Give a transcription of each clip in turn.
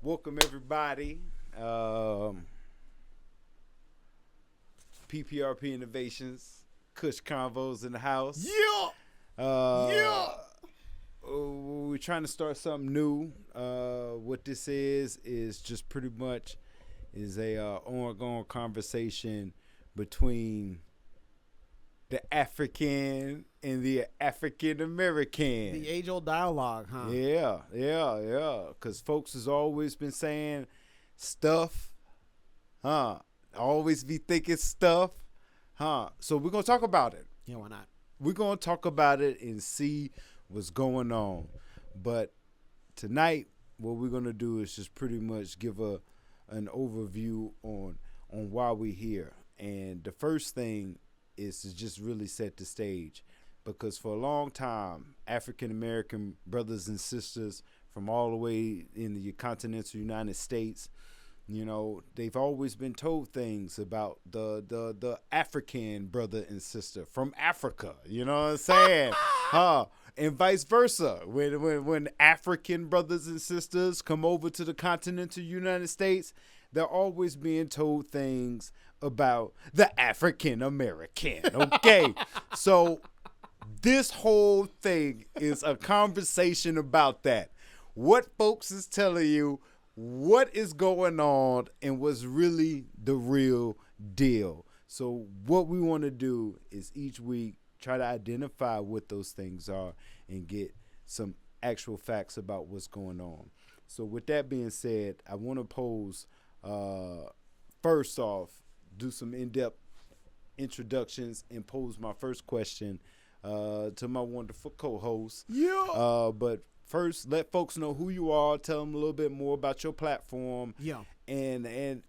Welcome everybody. PPRP Innovations, Kush Convos in the house. Yeah. Uh, we're trying to start something new. What this is just pretty much is a ongoing conversation between the African and the African American. The age-old dialogue, huh? Yeah. Because folks has always been saying stuff, huh? Always be thinking stuff, huh? So we're going to talk about it. Yeah, why not? We're going to talk about it and see what's going on. But tonight, what we're going to do is just pretty much give an overview on why we're here. And the first thing is to just really set the stage, because for a long time, African American brothers and sisters from all the way in the continental United States, you know, they've always been told things about the African brother and sister from Africa. You know what I'm saying? And vice versa. When African brothers and sisters come over to the continental United States, they're always being told things about the African American. Okay. So this whole thing is a conversation about that. What folks is telling you, what is going on, and what's really the real deal. So what we want to do is each week try to identify what those things are and get some actual facts about what's going on. So with that being said, I want to pose, first off, do some in-depth introductions and pose my first question to my wonderful co-host. Yeah. But first, let folks know who you are. Tell them a little bit more about your platform. Yeah. And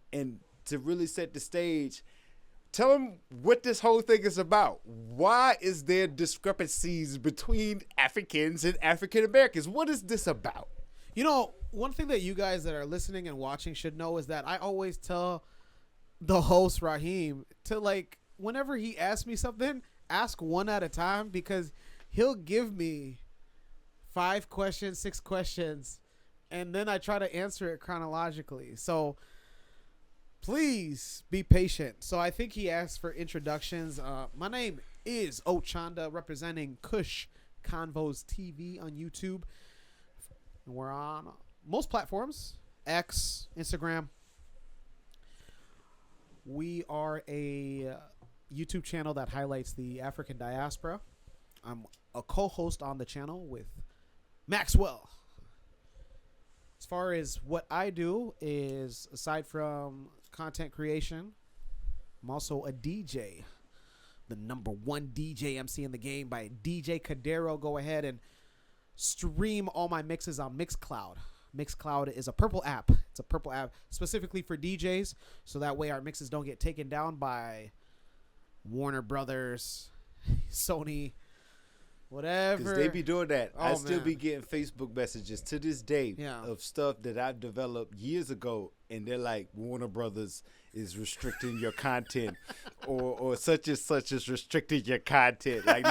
to really set the stage, tell them what this whole thing is about. Why is there discrepancies between Africans and African Americans? What is this about? You know, one thing that you guys that are listening and watching should know is that I always tell the host, Raheem, to, like, whenever he asks me something, ask one at a time, because he'll give me 5 questions, 6 questions, and then I try to answer it chronologically. So please be patient. So I think he asked for introductions. My name is Ochonda, representing Kush Convos TV on YouTube. And we're on most platforms, X, Instagram. We are a YouTube channel that highlights the African diaspora. I'm a co-host on the channel with Maxwell. As far as what I do is, aside from content creation, I'm also a DJ. The #1 DJ MC in the game by DJ Cadero. Go ahead and stream all my mixes on Mixcloud. Mixcloud is a purple app. It's a purple app specifically for DJs, so that way our mixes don't get taken down by Warner Brothers, Sony, whatever. Because they be doing that. Oh, I still man. be getting Facebook messages to this day Yeah. of stuff that I developed years ago, and they're like, Warner Brothers is restricting your content, or such and such is restricting your content. Like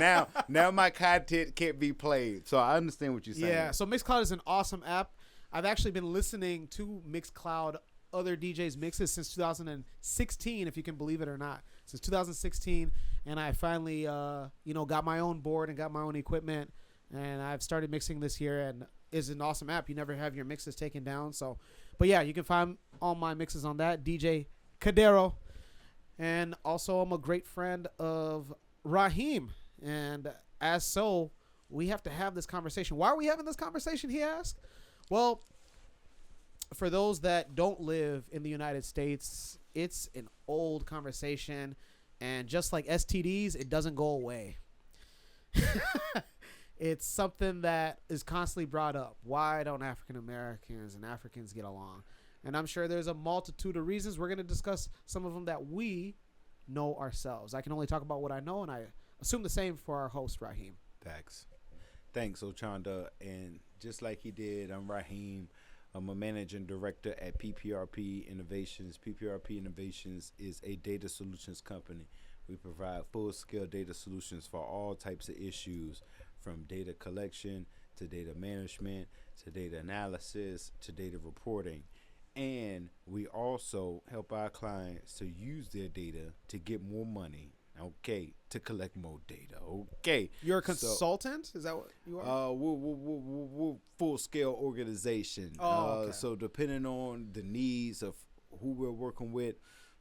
now my content can't be played. So I understand what you're saying. Yeah, so Mixcloud is an awesome app. I've actually been listening to Mixcloud, other DJs' mixes since 2016, if you can believe it or not. Since 2016, and I finally, got my own board and got my own equipment, and I've started mixing this year, and it's an awesome app. You never have your mixes taken down. So, but yeah, you can find all my mixes on that, DJ Cadero. And also, I'm a great friend of Raheem, and as so, we have to have this conversation. Why are we having this conversation, he asked? Well, for those that don't live in the United States, it's an old conversation, and just like STDs, it doesn't go away. It's something that is constantly brought up. Why don't African Americans and Africans get along? And I'm sure there's a multitude of reasons. We're going to discuss some of them that we know ourselves. I can only talk about what I know, and I assume the same for our host, Raheem. Thanks, Ochonda. And just like he did, I'm Raheem. I'm a managing director at PPRP Innovations. PPRP Innovations is a data solutions company. We provide full-scale data solutions for all types of issues, from data collection to data management, to data analysis to data reporting. And we also help our clients to use their data to get more money. Okay, to collect more data. Okay, You're a consultant? Is that what you are? We're full scale organization. Oh, okay. So depending on the needs of who we're working with,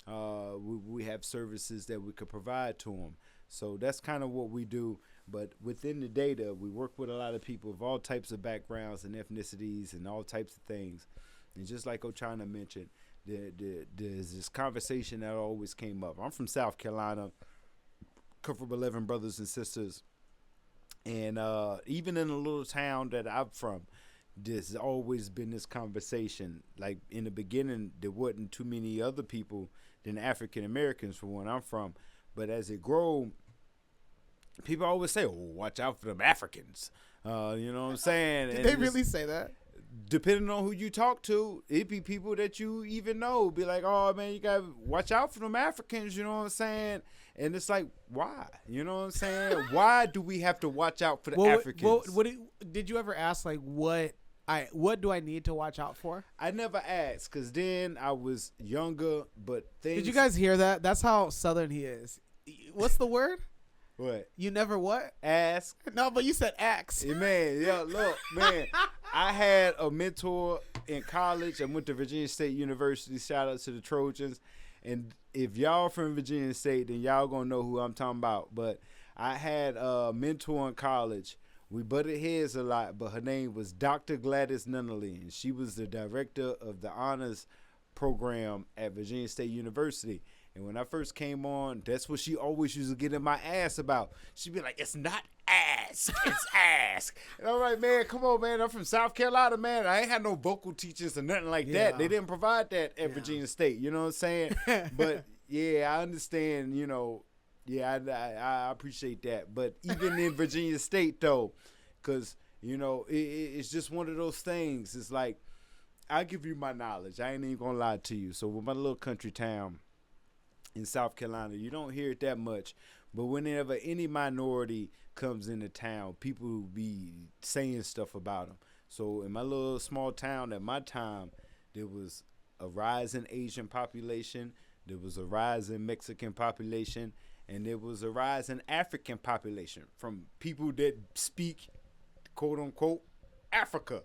we have services that we could provide to them. So that's kind of what we do. But within the data, we work with a lot of people of all types of backgrounds and ethnicities and all types of things. And just like Ochonda mentioned, there's this conversation that always came up. I'm from South Carolina, come from 11 brothers and sisters. And even in a little town that I'm from, there's always been this conversation. Like in the beginning, there wasn't too many other people than African Americans from where I'm from. But as it grew, people always say, "Oh, watch out for them Africans." You know what I'm saying? Did they really say that? Depending on who you talk to, it be people that you even know. Be like, "Oh man, you gotta watch out for them Africans." You know what I'm saying? And it's like, why? You know what I'm saying? Why do we have to watch out for the Africans? Did you ever ask like what do I need to watch out for? I never asked because then I was younger. But things. Did you guys hear that? That's how Southern he is. What's the word? What? You never what? Ask. No, but you said ask. Yeah, man, yeah, look, man. I had a mentor in college. I went to Virginia State University. Shout out to the Trojans. And if y'all from Virginia State, then y'all gonna know who I'm talking about. But I had a mentor in college. We butted heads a lot, but her name was Dr. Gladys Nunnally, and she was the director of the honors program at Virginia State University. And when I first came on, that's what she always used to get in my ass about. She'd be like, "It's not ask, it's ask." And I'm like, man, come on, man. I'm from South Carolina, man. I ain't had no vocal teachers or nothing like that. They didn't provide that at Virginia State. You know what I'm saying? But, yeah, I understand, you know. Yeah, I appreciate that. But even in Virginia State, though, because, you know, it's just one of those things. It's like, I'll give you my knowledge. I ain't even going to lie to you. So with my little country town in South Carolina, you don't hear it that much. But whenever any minority comes into town, people be saying stuff about them. So in my little small town at my time, there was a rise in Asian population. There was a rise in Mexican population. And there was a rise in African population from people that speak, quote unquote, Africa.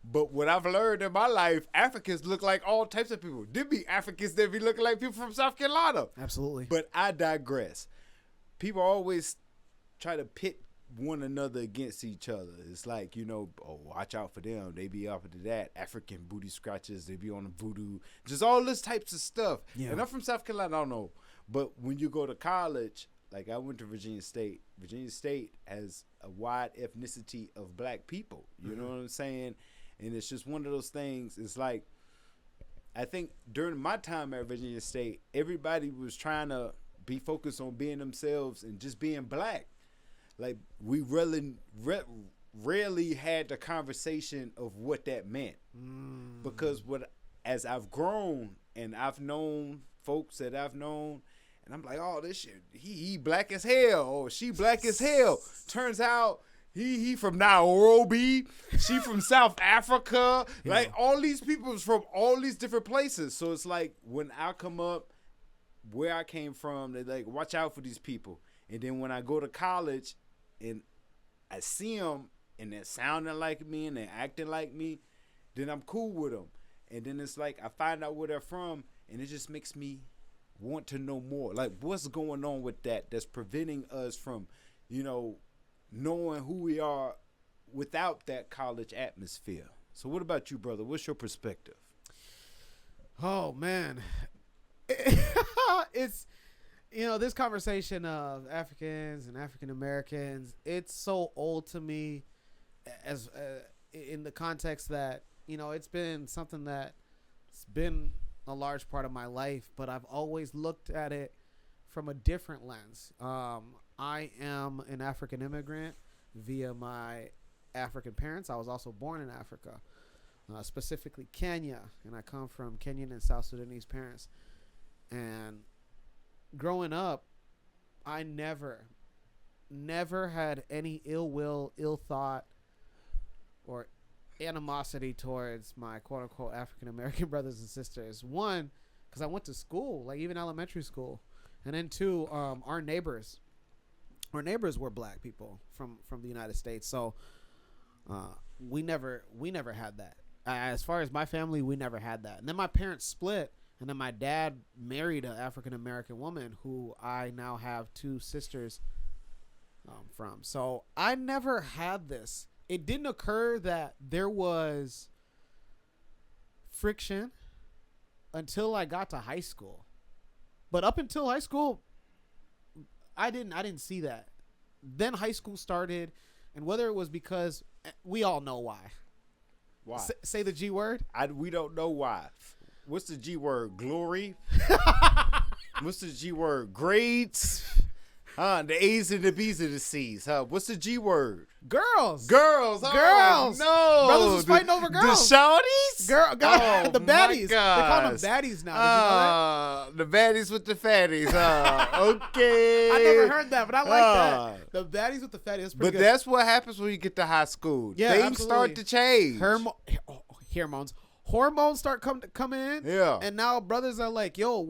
But what I've learned in my life, Africans look like all types of people. There be Africans that be looking like people from South Carolina. Absolutely. But I digress. People always try to pit one another against each other. It's like, you know, oh, watch out for them. They be up to that. African booty scratchers. They be on the voodoo. Just all this types of stuff. Yeah. And I'm from South Carolina. I don't know. But when you go to college, like I went to Virginia State. Virginia State has a wide ethnicity of black people. You know what I'm saying? And it's just one of those things. It's like, I think during my time at Virginia State, everybody was trying to be focused on being themselves and just being black. Like, we really rarely had the conversation of what that meant. Because as I've grown and I've known folks that I've known, and I'm like, oh, this shit, he black as hell, or she black as hell. Turns out he from Nairobi, she from South Africa. Yeah. Like, all these people is from all these different places. So it's like, when I come up where I came from, they're like, watch out for these people. And then when I go to college and I see them and they're sounding like me and they're acting like me, then I'm cool with them. And then it's like, I find out where they're from, and it just makes me want to know more. Like, what's going on with that that's preventing us from, you know, knowing who we are without that college atmosphere. So what about you, brother? What's your perspective? Oh, man. It's, you know, this conversation of Africans and African Americans, it's so old to me as in the context that, you know, it's been something that's been a large part of my life, but I've always looked at it from a different lens. I am an African immigrant via my African parents. I was also born in Africa, specifically Kenya, and I come from Kenyan and South Sudanese parents. And growing up, I never had any ill will, ill thought, or animosity towards my quote unquote African American brothers and sisters. One, because I went to school, like even elementary school, and then two, our neighbors were black people from the United States, so we never had that. As far as my family, we never had that. And then my parents split, and then my dad married an African American woman who I now have two sisters from. So I never had this. It didn't occur that there was friction until I got to high school. But up until high school, I didn't see that. Then high school started, and whether it was because we all know why. Why? Say the G word. We don't know why. What's the G word? Glory. What's the G word? Grades. The A's and the B's and the C's. What's the G word? Girls. Girls. Girls. No. Brothers was fighting over girls. The shawties? The baddies. They call them baddies now. Did you know that? The baddies with the fatties. Okay. I never heard that, but I like that. The baddies with the fatties. That's pretty but good. that's what happens when you get to high school. Yeah, things start to change. Hormones start coming in. Yeah. And now brothers are like, yo,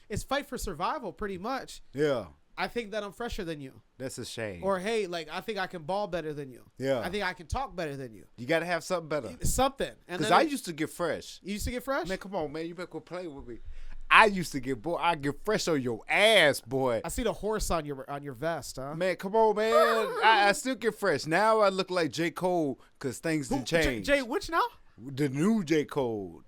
it's fight for survival pretty much. Yeah. I think that I'm fresher than you. That's a shame. Or, hey, like, I think I can ball better than you. Yeah. I think I can talk better than you. You got to have something better. Something. Because I used to get fresh. You used to get fresh? Man, come on, man. You better quit playing with me. I used to get, boy, I get fresh on your ass, boy. I see the horse on your vest, huh? Man, come on, man. I still get fresh. Now I look like J. Cole because things didn't change. Jay, which now? The new J. Cole.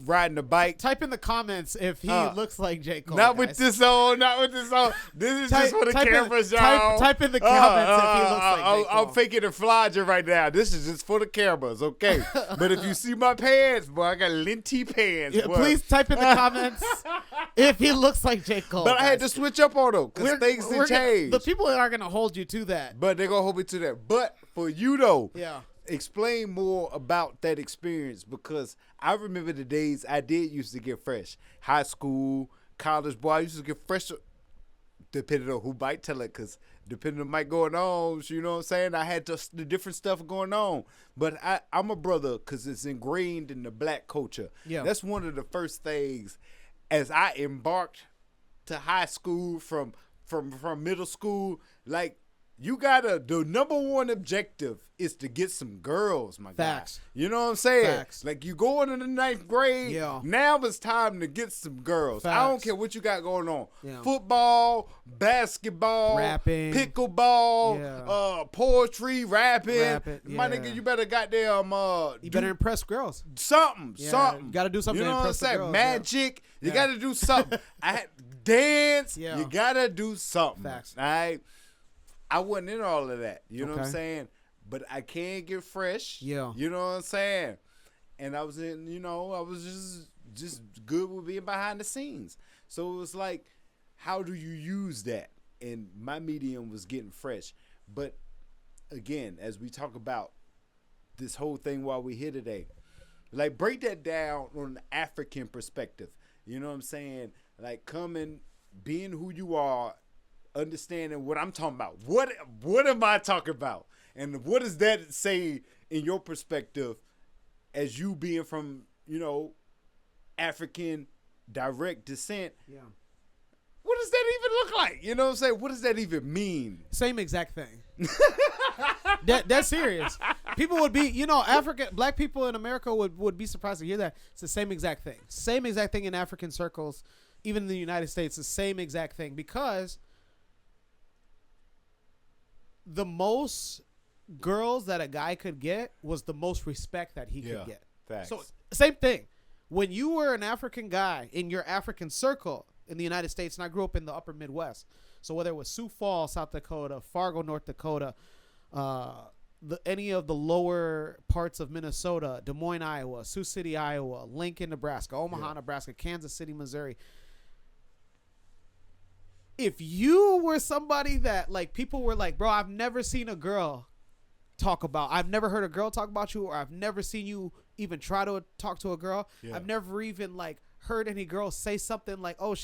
Riding a bike. Type in the comments if he looks like J. Cole. Not guys. with this on. Not with this on. This is just for the cameras, y'all. Type in the comments if he looks like J. Cole. I'm faking a flyer right now. This is just for the cameras, okay? But if you see my pants, boy, I got linty pants. Yeah, boy. please type in the comments if he looks like J. Cole. But I had to switch up on them because things did change. The people are going to hold you to that. But they're going to hold me to that. But for you, though. Yeah. Explain more about that experience because I remember the days I did used to get fresh. High school, college, boy, I used to get fresh depending on who might tell it because depending on might going on, you know what I'm saying? I had the different stuff going on. But I'm a brother because it's ingrained in the black culture. Yeah. That's one of the first things as I embarked to high school from middle school, like, the number one objective is to get some girls, my Facts. guy. You know what I'm saying? Facts. Like, you going in the 9th grade, yeah. Now it's time to get some girls. Facts. I don't care what you got going on. Yeah. Football, basketball, rapping, pickleball, poetry, rapping. My nigga, you better goddamn you better impress girls. Something. You gotta do something. You know to what I'm impress saying? the girls, Magic. You gotta do something. Dance. Yeah. You gotta do something. Facts. All right. I wasn't in all of that. You know what I'm Okay. saying? But I can get fresh. Yeah. You know what I'm saying? And I was I was just good with being behind the scenes. So it was like, how do you use that? And my medium was getting fresh. But again, as we talk about this whole thing while we're here today, like, break that down on an African perspective. You know what I'm saying? Like, coming, being who you are, understanding what I'm talking about. What am I talking about? And what does that say in your perspective as you being from, African direct descent? Yeah. What does that even look like? You know what I'm saying? What does that even mean? Same exact thing. That's serious. People would be, black people in America would be surprised to hear that. It's the same exact thing. Same exact thing in African circles, even in the United States, the same exact thing. Because the most girls that a guy could get was the most respect that he could get. Facts. So same thing. When you were an African guy in your African circle in the United States, and I grew up in the upper Midwest, so whether it was Sioux Falls, South Dakota, Fargo, North Dakota, any of the lower parts of Minnesota, Des Moines, Iowa, Sioux City, Iowa, Lincoln, Nebraska, Omaha, Nebraska, Kansas City, Missouri. If you were somebody that, like, people were like, bro, I've never seen a girl I've never heard a girl talk about you, or I've never seen you even try to talk to a girl. Yeah. I've never even, like, heard any girl say something like, oh,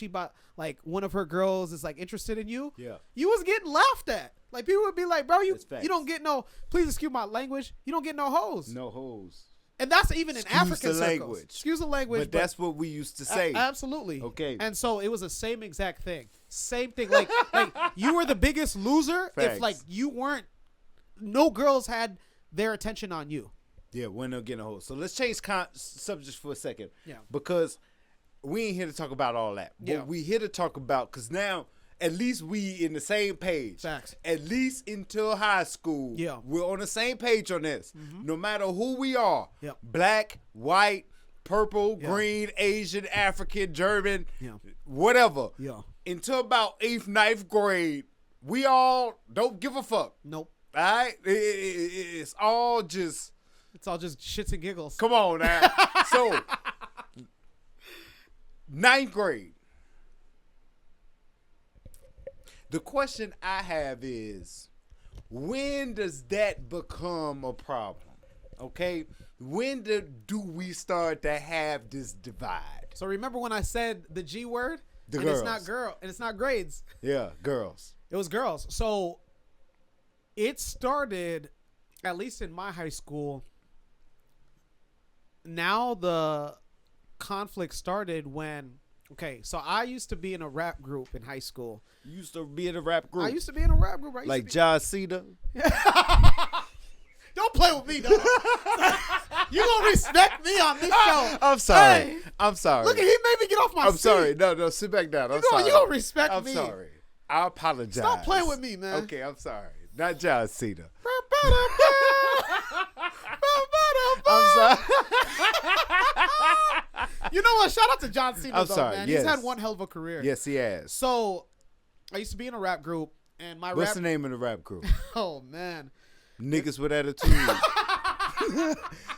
one of her girls is, like, interested in you. Yeah. You was getting laughed at. Like people would be like, bro, you That's facts. don't get no. Please excuse my language. You don't get no hoes. No hoes. And that's even in Excuse African the circles. language. Excuse the language. But that's what we used to say. Absolutely. Okay. And so it was the same exact thing. Same thing. Like you were the biggest loser Facts. if like you weren't. No girls had their attention on you. Yeah, when they're getting a hold. So let's change subjects for a second. Yeah. Because we ain't here to talk about all that. But Yeah. we here to talk about, because now at least we in the same page. Facts. At least until high school. Yeah. We're on the same page on this. No matter who we are. Yep. Black, white, purple, Yeah. green, Asian, African, German, Yeah. whatever. Yeah. Until about 8th, 9th grade, we all don't give a fuck. Nope. All right? It's all just... It's all just shits and giggles. Come on now. So, 9th grade. The question I have is, when does that become a problem? Okay? When do we start to have this divide? So remember when I said the G word? The and girls. it's not girl and it's not grades. Yeah, girls. It was girls. So it started, at least in my high school. Now the conflict started when, okay, so I used to be in a rap group in high school. You used to be in a rap group. I used to be in a rap group. like John Cena. Don't play with me, dog. You gonna respect me on this show. I'm sorry. Hey, I'm sorry. look at he made me get off my I'm seat. sorry. No, sit back down. I'm sorry. You gonna respect I'm me. sorry. I apologize. Stop playing with me, man. Okay, I'm sorry. Not John Cena. I'm sorry. You know what? Shout out to John Cena, I'm though, sorry, man. yes. He's had one hell of a career. Yes, he has. So, I used to be in a rap group, and my What's rap... the name of the rap group? Oh, man. Niggas with attitude.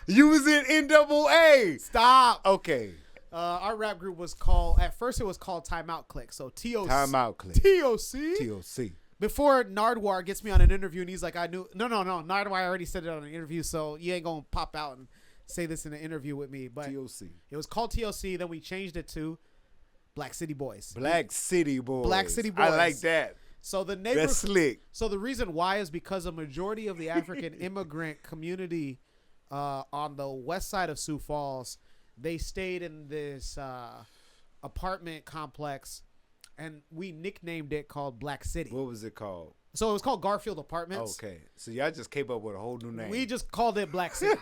You was in NAA. Stop. Okay. Our rap group was called... At first, it was called Timeout Click. So, TOC. Timeout Click. TOC. TOC. Before Nardwar gets me on an interview, and he's like, I knew... No. Nardwar already said it on an interview, so you ain't going to pop out and say this in an interview with me. But TOC. it was called TOC. Then we changed it to Black City Boys. Black City Boys. Black City Boys. I like that. So the That's neighborhood... slick. So the reason why is because a majority of the African immigrant community on the west side of Sioux Falls, they stayed in this apartment complex, and we nicknamed it called Black City. What was it called? So it was called Garfield Apartments. Okay. So y'all just came up with a whole new name. We just called it Black City.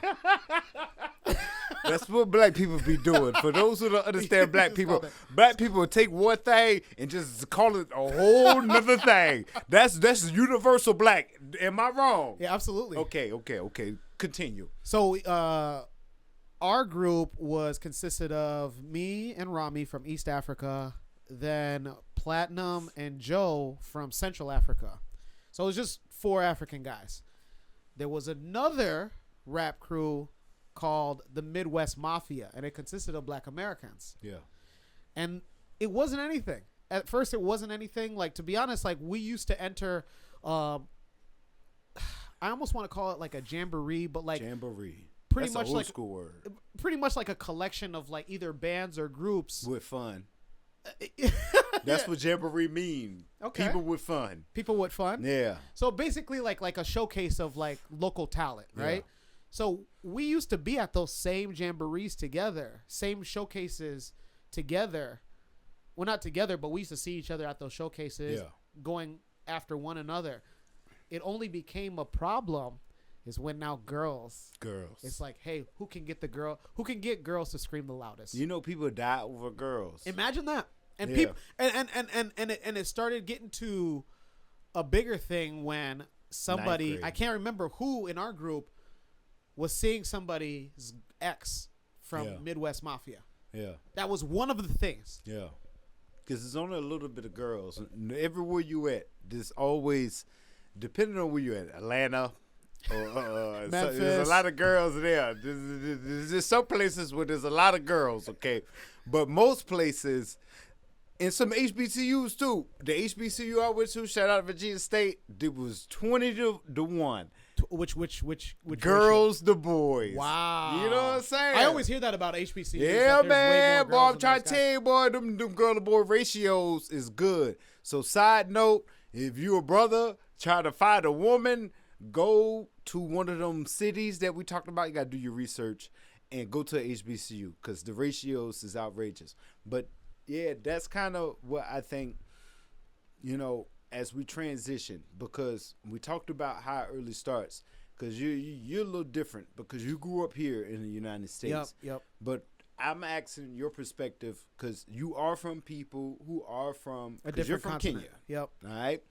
That's what black people be doing. For those who don't understand black people will take one thing and just call it a whole nother thing. That's universal black. Am I wrong? Yeah, absolutely. Okay. Continue. So our group consisted of me and Rami from East Africa, then Platinum and Joe from Central Africa. So it was just 4 African guys. There was another rap crew called the Midwest Mafia, and it consisted of Black Americans. Yeah. And it wasn't anything. At first, it wasn't anything. Like, to be honest, like, we used to enter, I almost want to call it like a jamboree, but like Jamboree. pretty That's much a old like school word. pretty much like a collection of like either bands or groups. With fun. That's what jamboree mean. Okay. People with fun. People with fun. Yeah. So basically like a showcase of like local talent, right? Yeah. So we used to be at those same jamborees together, same showcases together. Well, not together, but we used to see each other at those showcases, going after one another. It only became a problem is when now girls. It's like, hey, who can get girls to scream the loudest? You know, people die over girls. Imagine that. And Yeah. people and it started getting to a bigger thing when somebody, I can't remember who in our group, was seeing somebody's ex from Midwest Mafia. Yeah. That was one of the things. Yeah. Because there's only a little bit of girls. Everywhere you at, there's always, depending on where you at, Atlanta, or Memphis. there's a lot of girls there. There's some places where there's a lot of girls, okay? But most places, and some HBCUs too. The HBCU I went to, shout out Virginia State, it was 20 to 1. Which girls to boys. Wow. You know what I'm saying? I always hear that about HBCUs. Yeah, that there's way man. more Boy, girls I'm trying than to tell you, boy, them girl to boy ratios is good. So, side note, If you a brother trying to find a woman, go to one of them cities that we talked about. You got to do your research and go to a HBCU because the ratios is outrageous. But, yeah, that's kind of what I think, as we transition, because we talked about how it early starts, because you're a little different because you grew up here in the United States. Yep. But I'm asking your perspective because you are from people who are from A different you're from continent. Kenya. Yep. All right.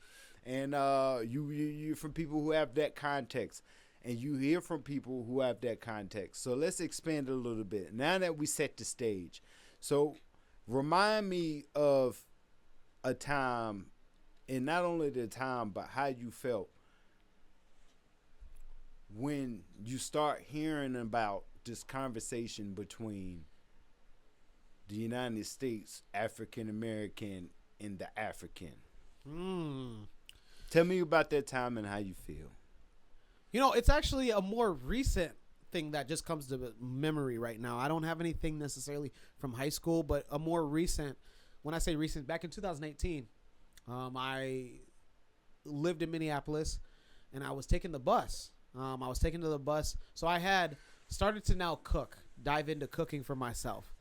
And you're from people who have that context. And you hear from people who have that context. So let's expand a little bit. Now that we set the stage. So remind me of a time, and not only the time, but how you felt when you start hearing about this conversation between the United States, African American, and the African. Tell me about that time and how you feel. It's actually a more recent thing that just comes to memory right now. I don't have anything necessarily from high school, but a more recent, when I say recent, back in 2018, I lived in Minneapolis and I was taking the bus. So I had started to now dive into cooking for myself.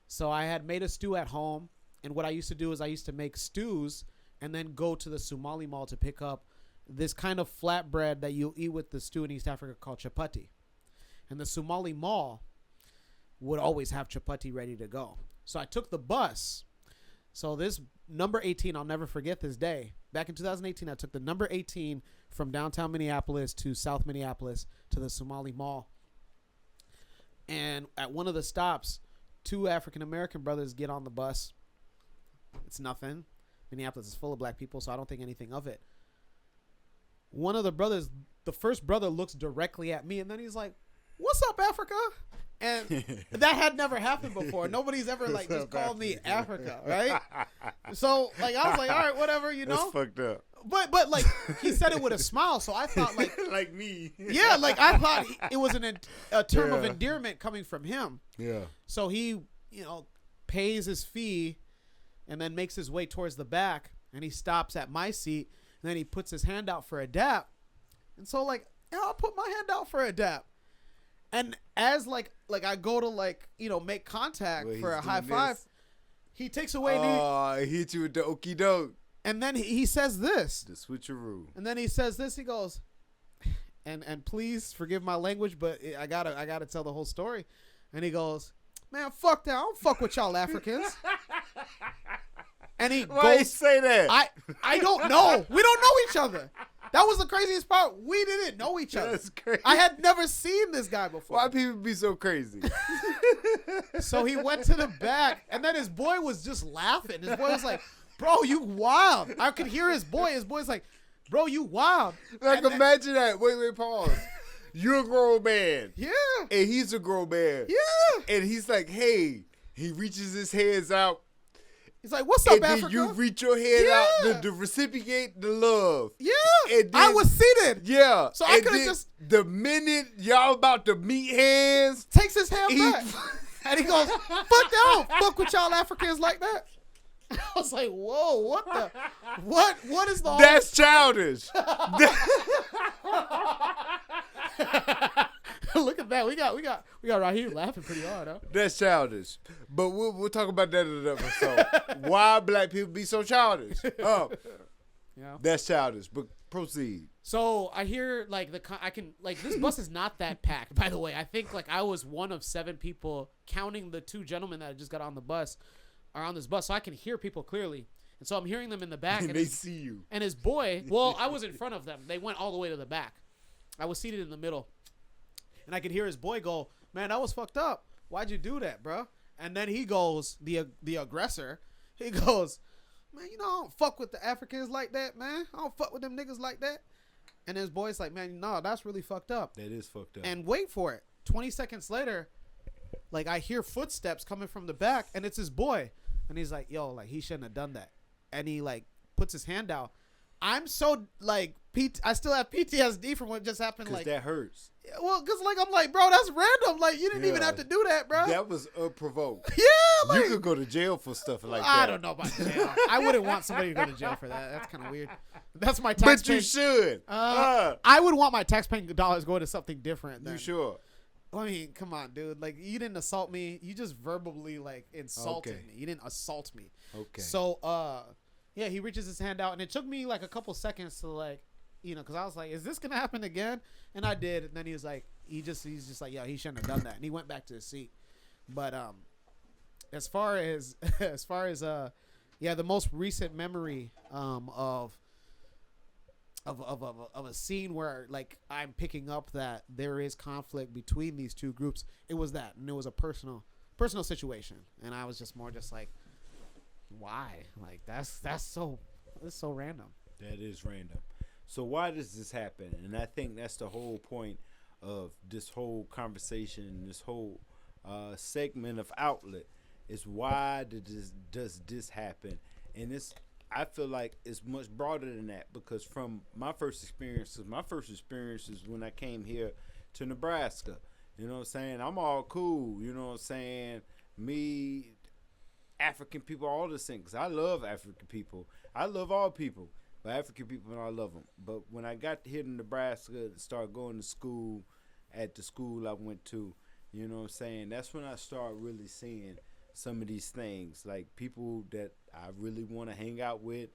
So I had made a stew at home. And what I used to do is I used to make stews and then go to the Somali Mall to pick up this kind of flatbread that you'll eat with the stew in East Africa called chapati. And the Somali Mall would always have chapati ready to go. So I took the bus. So this number 18, I'll never forget this day. Back in 2018, I took the number 18 from downtown Minneapolis to South Minneapolis to the Somali Mall. And at one of the stops, 2 African-American brothers get on the bus. It's nothing. Minneapolis is full of black people, so I don't think anything of it. One of the brothers, the first brother, looks directly at me, and then he's like, "What's up, Africa?" And that had never happened before. Nobody's ever just called me Africa, right? So I was like, all right, whatever, That's fucked up. But he said it with a smile, so I thought like me. Yeah, I thought it was a term of endearment coming from him. Yeah. So he, pays his fee, and then makes his way towards the back, and he stops at my seat, and then he puts his hand out for a dap, and so I'll put my hand out for a dap. And as I go to make contact for a high five, he takes away. He hit you with the okie doke. And then he says this. The switcheroo. And then he says this. He goes, and please forgive my language, but I gotta tell the whole story. And he goes, "Man, fuck that. I don't fuck with y'all Africans." And Why you say that? I don't know. We don't know each other. That was the craziest part. We didn't know each other. That's crazy. I had never seen this guy before. Why people be so crazy? So he went to the back, and then his boy was just laughing. His boy was like, "Bro, you wild." I could hear his boy. His boy's like, "Bro, you wild." Imagine that. Wait, pause. You're a grown man. Yeah. And he's a grown man. Yeah. And he's like, hey, he reaches his hands out. He's like, "What's up, and Africa?" And then you reach your hand out to reciprocate the love. Yeah. And then, I was seated. Yeah. So I could have just... The minute y'all about to meet hands... Takes his hand back. And he goes, "Fuck that. Fuck with y'all Africans like that." I was like, "Whoa, what the... What is the... That's childish." Look at that. We got Raheem laughing pretty hard, huh? That's childish. But we'll talk about that in another episode. Why black people be so childish? Yeah. That's childish. But proceed. So I hear this bus is not that packed, by the way. I think I was one of 7 people, counting the 2 gentlemen that just got on the bus, are on this bus. So I can hear people clearly. And so I'm hearing them in the back. And they see you. And his boy, well, I was in front of them. They went all the way to the back. I was seated in the middle. And I could hear his boy go, "Man, that was fucked up. Why'd you do that, bro?" And then he goes, the aggressor, he goes, "Man, I don't fuck with the Africans like that, man. I don't fuck with them niggas like that." And his boy's like, "Man, no, that's really fucked up." That is fucked up. And wait for it. 20 seconds later, I hear footsteps coming from the back, and it's his boy. And he's like, "Yo, he shouldn't have done that." And he puts his hand out. I'm so I still have PTSD from what just happened. That hurts. Well, because like I'm like, bro, that's random. Like you didn't even have to do that, bro. That was unprovoked. Yeah, like you could go to jail for stuff like that. I don't know about jail. I wouldn't want somebody to go to jail for that. That's kind of weird. That's my tax. But you should. I would want my tax-paying dollars going to something different. Than, You sure? I mean, come on, dude. Like you didn't assault me. You just verbally like insulted me. You didn't assault me. Okay. So, yeah, he reaches his hand out, and it took me like a couple seconds to like, because I was like, is this gonna happen again? And I did. And then he was like, he's just like, yeah, he shouldn't have done that. And he went back to his seat. But as far as the most recent memory of a scene where like I'm picking up that there is conflict between these two groups, it was that, and it was a personal situation, and I was just more just like, why? Like that's so random. That is random. So why does this happen? And I think that's the whole point of this whole conversation, this whole segment of outlet, is why does this happen? And I feel like it's much broader than that, because from my first experiences when I came here to Nebraska, you know what I'm saying? I'm all cool, you know what I'm saying? Me, African people, all the same, because I love African people. I love all people. But African people, I love them. But when I got here to Nebraska and started going to school at the school I went to, you know what I'm saying, that's when I started really seeing some of these things. Like people that I really want to hang out with,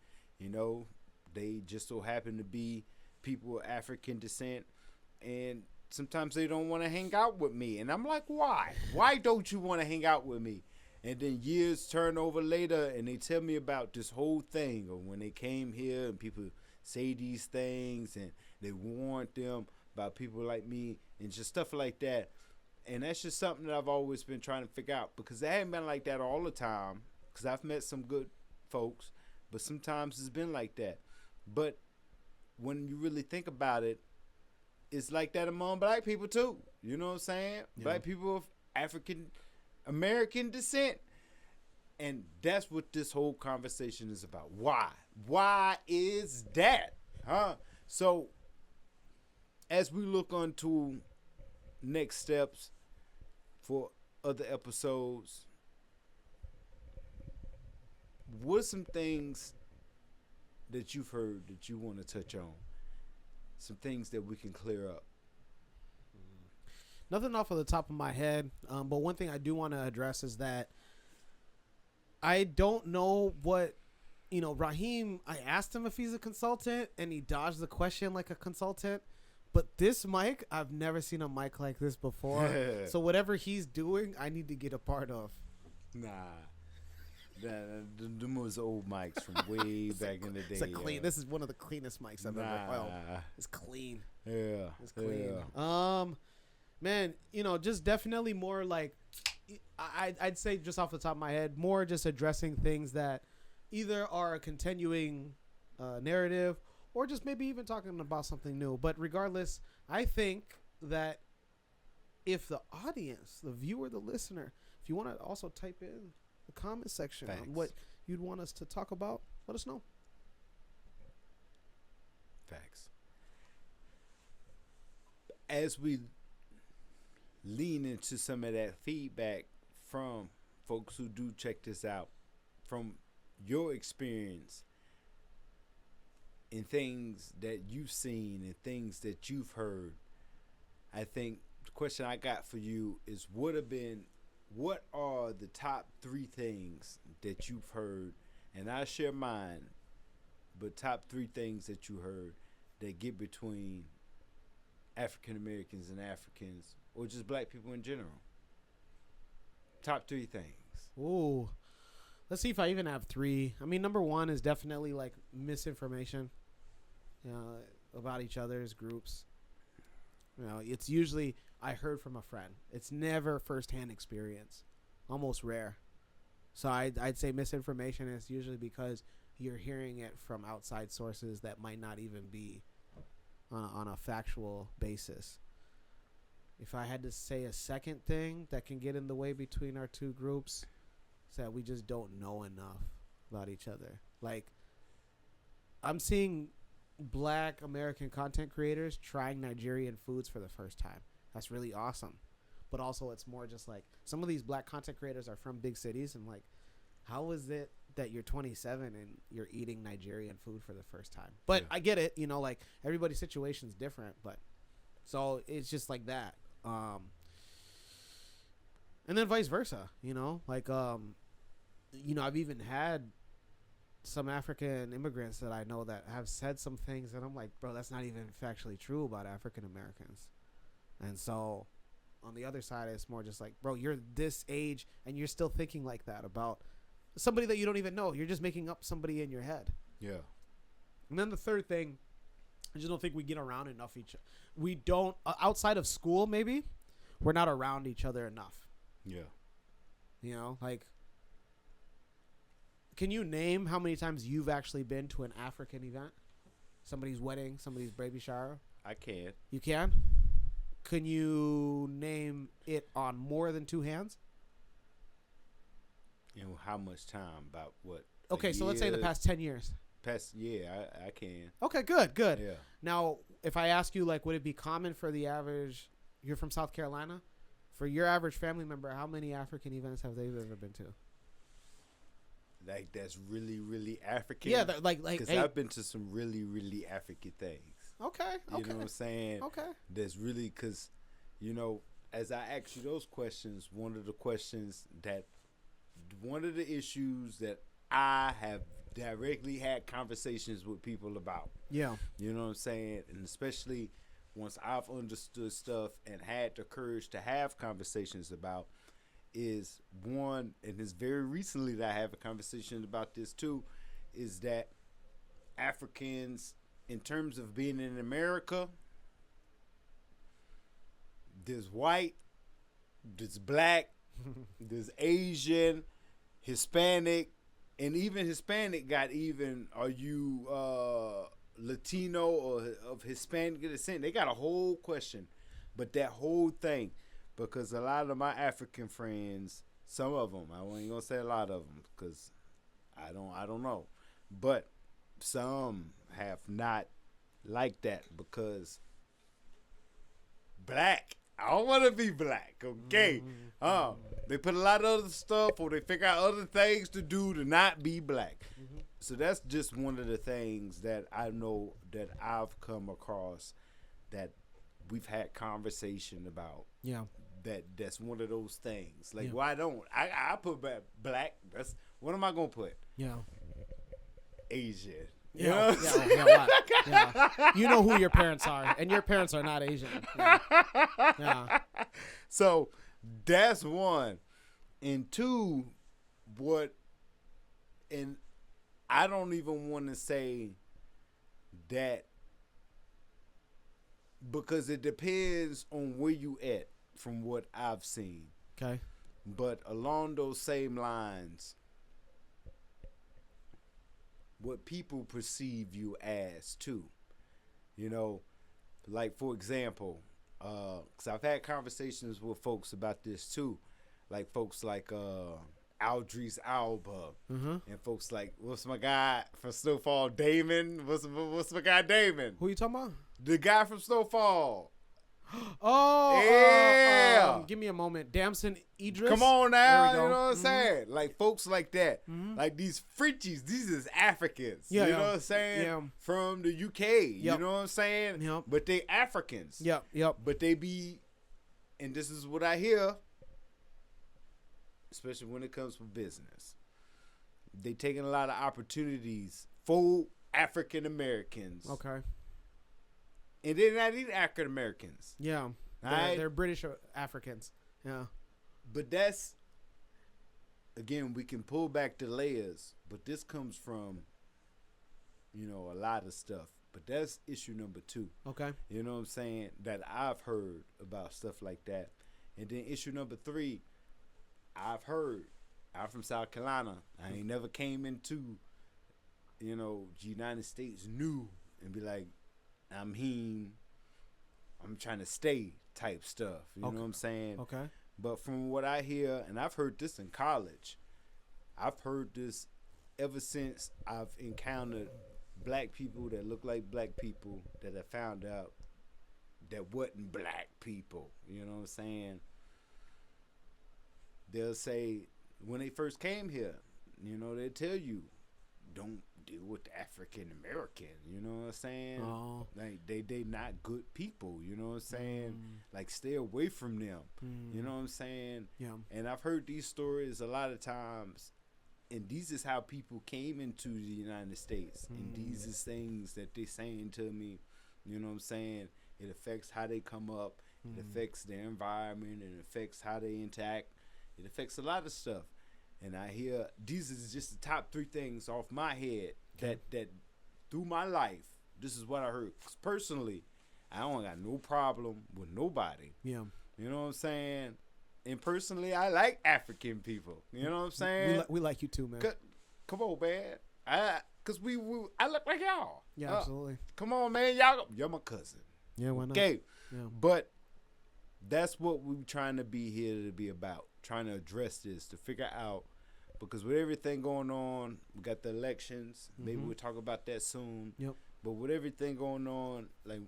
they just so happen to be people of African descent. And sometimes they don't want to hang out with me. And I'm like, why? Why don't you want to hang out with me? And then years turn over later, and they tell me about this whole thing of when they came here, and people say these things, and they warned them about people like me, and just stuff like that. And that's just something that I've always been trying to figure out, because it hasn't been like that all the time, because I've met some good folks, but sometimes it's been like that. But when you really think about it, it's like that among black people too. You know what I'm saying? Yeah. Black people of African American descent. And that's what this whole conversation is about. Why is that? So as we look on to next steps for other episodes, what are some things that you've heard that you want to touch on? Some things that we can clear up. Nothing off of the top of my head, but one thing I do want to address is that I don't know what, Raheem, I asked him if he's a consultant, and he dodged the question like a consultant. But this mic, I've never seen a mic like this before. So whatever he's doing, I need to get a part of. Nah. Them was old mics from way back in the day. It's clean. This is one of the cleanest mics I've ever. Well, it's clean. Yeah. It's clean. Yeah. Man, just definitely more like, I'd say just off the top of my head, more just addressing things that either are a continuing narrative or just maybe even talking about something new. But regardless, I think that if the audience, the viewer, the listener, if you want to also type in the comment section on what you'd want us to talk about, let us know. Facts. As we lean into some of that feedback from folks who do check this out, from your experience and things that you've seen and things that you've heard, I think the question I got for you is what are the top 3 things that you've heard? And I share mine, but top 3 things that you heard that get between African Americans and Africans, or just black people in general. Top 3 things. Ooh. Let's see if I even have 3. I mean, number 1 is definitely like misinformation about each other's groups. It's usually I heard from a friend. It's never firsthand experience. Almost rare. So I'd say misinformation is usually because you're hearing it from outside sources that might not even be on a factual basis. If I had to say a second thing that can get in the way between our two groups, is that we just don't know enough about each other. Like, I'm seeing Black American content creators trying Nigerian foods for the first time. That's really awesome. But also, it's more just like some of these black content creators are from big cities, and like, how is it that you're 27 and you're eating Nigerian food for the first time? But I get it, like everybody's situation's different, but so it's just like that. And then vice versa, like, I've even had some African immigrants that I know that have said some things that I'm like, bro, that's not even factually true about African Americans. And so on the other side, it's more just like, bro, you're this age and you're still thinking like that about somebody that you don't even know. You're just making up somebody in your head. Yeah. And then the third thing, I just don't think we get around enough we don't, outside of school maybe, we're not around each other enough. Yeah. Like, can you name how many times you've actually been to an African event? Somebody's wedding, somebody's baby shower? I can. You can? Can you name it on more than two hands? How much time? About what? Okay, so let's say in the past 10 years. I can. Okay, good. Yeah. Now, if I ask you, like, would it be common for the average, you're from South Carolina, for your average family member, how many African events have they ever been to? Like, that's really, really African. Yeah, like, because hey. I've been to some really, really African things. Okay. You know what I'm saying? Okay. That's really because, as I ask you those questions, one of the issues that I have directly had conversations with people about. Yeah. You know what I'm saying? And especially once I've understood stuff and had the courage to have conversations about is one, and it's very recently that I have a conversation about this too, is that Africans, in terms of being in America, there's white, there's black, there's Asian, Hispanic, and even Hispanic got even, are you Latino or of Hispanic descent? They got a whole question. But that whole thing, because a lot of my African friends, some of them, I ain't gonna say a lot of them, because I don't know, but some have not liked that because black. I don't want to be black, okay? They put a lot of other stuff, or they figure out other things to do to not be black. Mm-hmm. So that's just one of the things that I know that I've come across that we've had conversation about. Yeah. That's one of those things. Like, why don't I put black? That's what am I gonna put? Yeah. Asian. Yeah. You know who your parents are, and your parents are not Asian. Yeah. So that's one. And two, and I don't even want to say that because it depends on where you at from what I've seen. Okay. But along those same lines, what people perceive you as too. Like, for example, because I've had conversations with folks about this too. Like folks like Aldris Alba, and folks like, what's my guy from Snowfall, Damon? What's my guy, Damon? Who you talking about? The guy from Snowfall. Oh, yeah. Give me a moment. Damson Idris. Come on now, you know what I'm saying? Like folks like that, like these Frenchies, these is Africans. Yeah, you know what I'm saying? Yeah. From the UK, you know what I'm saying? Yep. But they Africans. Yep. But they be, and this is what I hear, especially when it comes from business, they taking a lot of opportunities for African Americans. Okay. And they're not even African Americans. Yeah. They're British Africans. Yeah. But that's, again, we can pull back the layers, but this comes from, a lot of stuff. But that's issue number 2. Okay. You know what I'm saying? That I've heard about stuff like that. And then issue number 3, I've heard. I'm from South Carolina. I ain't never came into, the United States new and be like, I'm trying to stay type stuff. You know what I'm saying? Okay. But from what I hear, and I've heard this in college, I've heard this ever since I've encountered black people that look like black people that I found out that wasn't black people. You know what I'm saying? They'll say when they first came here, you know, they tell you don't deal with the African American. You know what I'm saying? Oh. Like they not good people. You know what I'm saying? Like stay away from them. You know what I'm saying? Yeah. And I've heard these stories a lot of times, and these is how people came into the United States, and these is things that they saying to me. You know what I'm saying? It affects how they come up. It affects their environment. It affects how they interact. It affects a lot of stuff. And I hear these is just the top 3 things off my head that through my life, this is what I heard. 'Cause personally, I don't got no problem with nobody. Yeah. You know what I'm saying? And personally, I like African people. You know what I'm saying? We like you too, man. Come on, man. I look like y'all. Yeah, absolutely. Come on, man. You're my cousin. Yeah, why not? Okay. Yeah. But that's what we're trying to be here to be about. Trying to address this, to figure out, because with everything going on, we got the elections. Maybe we'll talk about that soon. Yep. But with everything going on, like,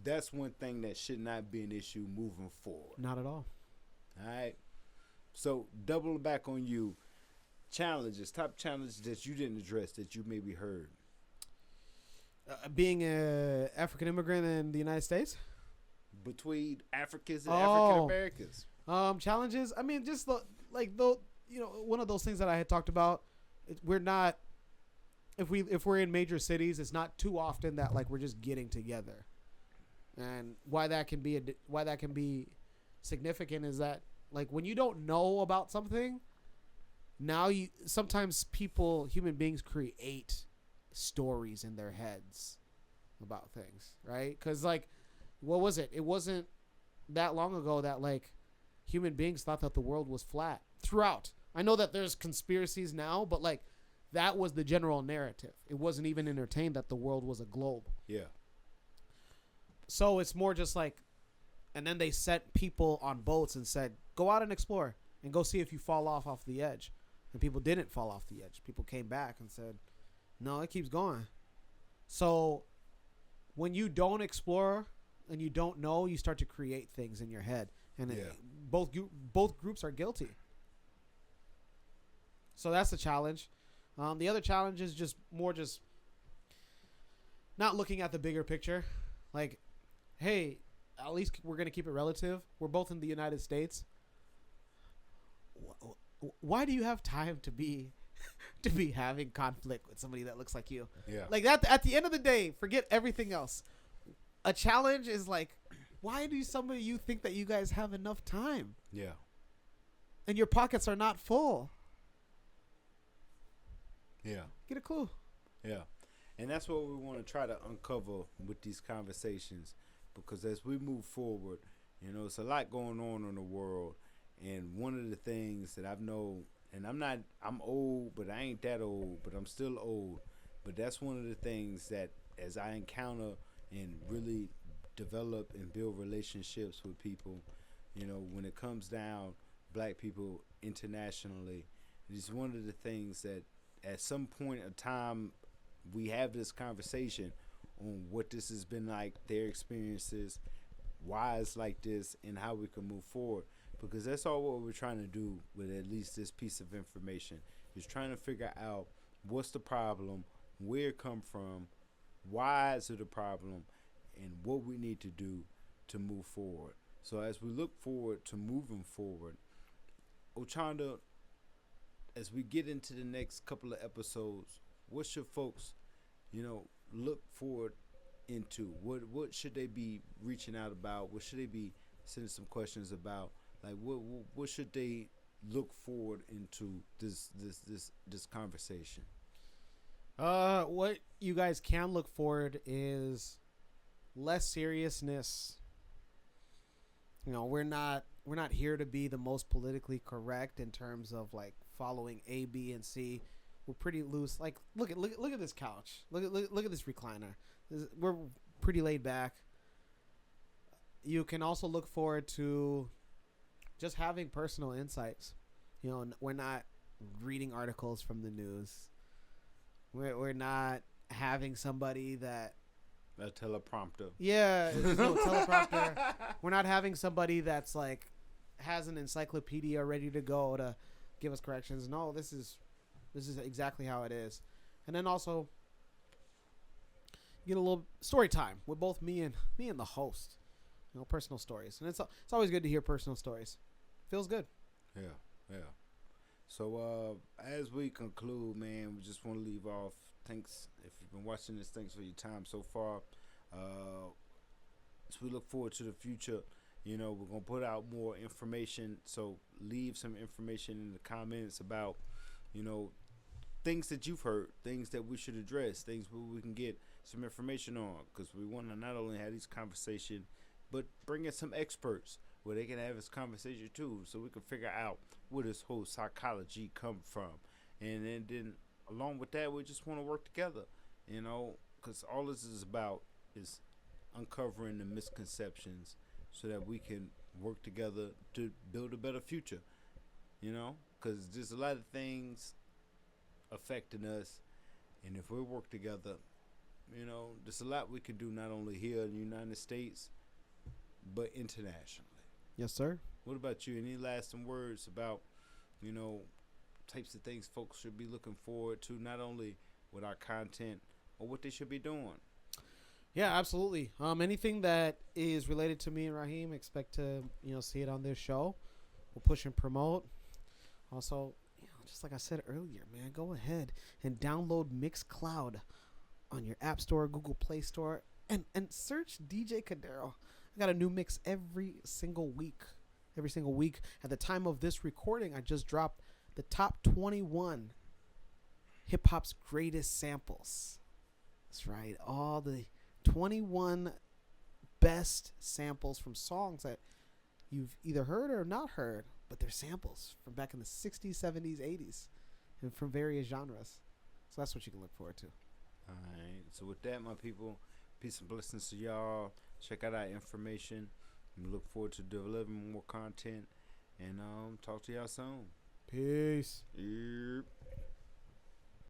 that's one thing that should not be an issue moving forward. Not at all. All right. So double back on you. Challenges, top challenges that you didn't address that you maybe heard. Being a African immigrant in the United States. Between Africans and African Americans. Challenges. I mean, just one of those things that I had talked about. We're not, if we're in major cities, it's not too often that like we're just getting together, and why that can be significant is that like when you don't know about something, now sometimes human beings create stories in their heads about things, right? Because like, what was it? It wasn't that long ago that like human beings thought that the world was flat throughout. I know that there's conspiracies now, but like that was the general narrative. It wasn't even entertained that the world was a globe. Yeah. So it's more just like, and then they sent people on boats and said, go out and explore and go see if you fall off the edge. And people didn't fall off the edge. People came back and said, no, it keeps going. So when you don't explore and you don't know, you start to create things in your head. And both groups are guilty. So that's the challenge. The other challenge is just not looking at the bigger picture. Like, hey, at least we're going to keep it relative. We're both in the United States. Why do you have time to be having conflict with somebody that looks like you? Yeah. Like that, at the end of the day, forget everything else. A challenge is like, why do some of you think that you guys have enough time? Yeah. And your pockets are not full. Yeah. Get a clue. Yeah. And that's what we want to try to uncover with these conversations, because as we move forward, you know, it's a lot going on in the world. And one of the things that I've known, and I'm old, but I ain't that old, but I'm still old. But that's one of the things that as I encounter and really develop and build relationships with people, you know, when it comes down black people internationally, it's one of the things that at some point in time we have this conversation on what this has been like, their experiences, why it's like this, and how we can move forward. Because that's all what we're trying to do with at least this piece of information, is trying to figure out what's the problem, where it come from, why is it a problem, and what we need to do to move forward. So as we look forward to moving forward, Ochonda, as we get into the next couple of episodes, what should folks, you know, look forward into? What should they be reaching out about? What should they be sending some questions about? Like what should they look forward into this conversation? What you guys can look forward is less seriousness. You know, we're not here to be the most politically correct in terms of like following A, B, and C. We're pretty loose. Like look at this couch. Look at this recliner. We're pretty laid back. You can also look forward to just having personal insights. You know, we're not reading articles from the news. We're not having somebody that A teleprompter. yeah, there's no teleprompter. We're not having somebody that's like has an encyclopedia ready to go to give us corrections. No, this is exactly how it is. And then also get a little story time with both me and the host. You know, personal stories, and it's always good to hear personal stories. Feels good. Yeah, yeah. So as we conclude, man, we just want to leave off. Thanks if you've been watching this. Thanks for your time so far. As we look forward to the future, you know, we're gonna put out more information. So leave some information in the comments about, you know, things that you've heard, things that we should address, things where we can get some information on, because we want to not only have these conversations, but bring in some experts where they can have this conversation too, so we can figure out where this whole psychology come from. And then along with that, we just want to work together, you know, because all this is about is uncovering the misconceptions so that we can work together to build a better future, you know, because there's a lot of things affecting us, and if we work together, you know, there's a lot we can do not only here in the United States but internationally. Yes, sir. What about you? Any lasting words about, you know, types of things folks should be looking forward to, not only with our content or what they should be doing? Yeah, absolutely. Anything that is related to me and Raheem, expect to see it on this show. We'll push and promote. Also, just like I said earlier, man, go ahead and download Mixcloud on your App Store, Google Play Store, and search DJ Cadero. I got a new mix every single week. Every single week. At the time of this recording, I just dropped the top 21 hip hop's greatest samples. That's right. All the 21 best samples from songs that you've either heard or not heard, but they're samples from back in the 60s, 70s, 80s, and from various genres. So that's what you can look forward to. All right. So with that, my people, peace and blessings to y'all. Check out our information. We look forward to delivering more content, and talk to y'all soon. Peace. Yeah.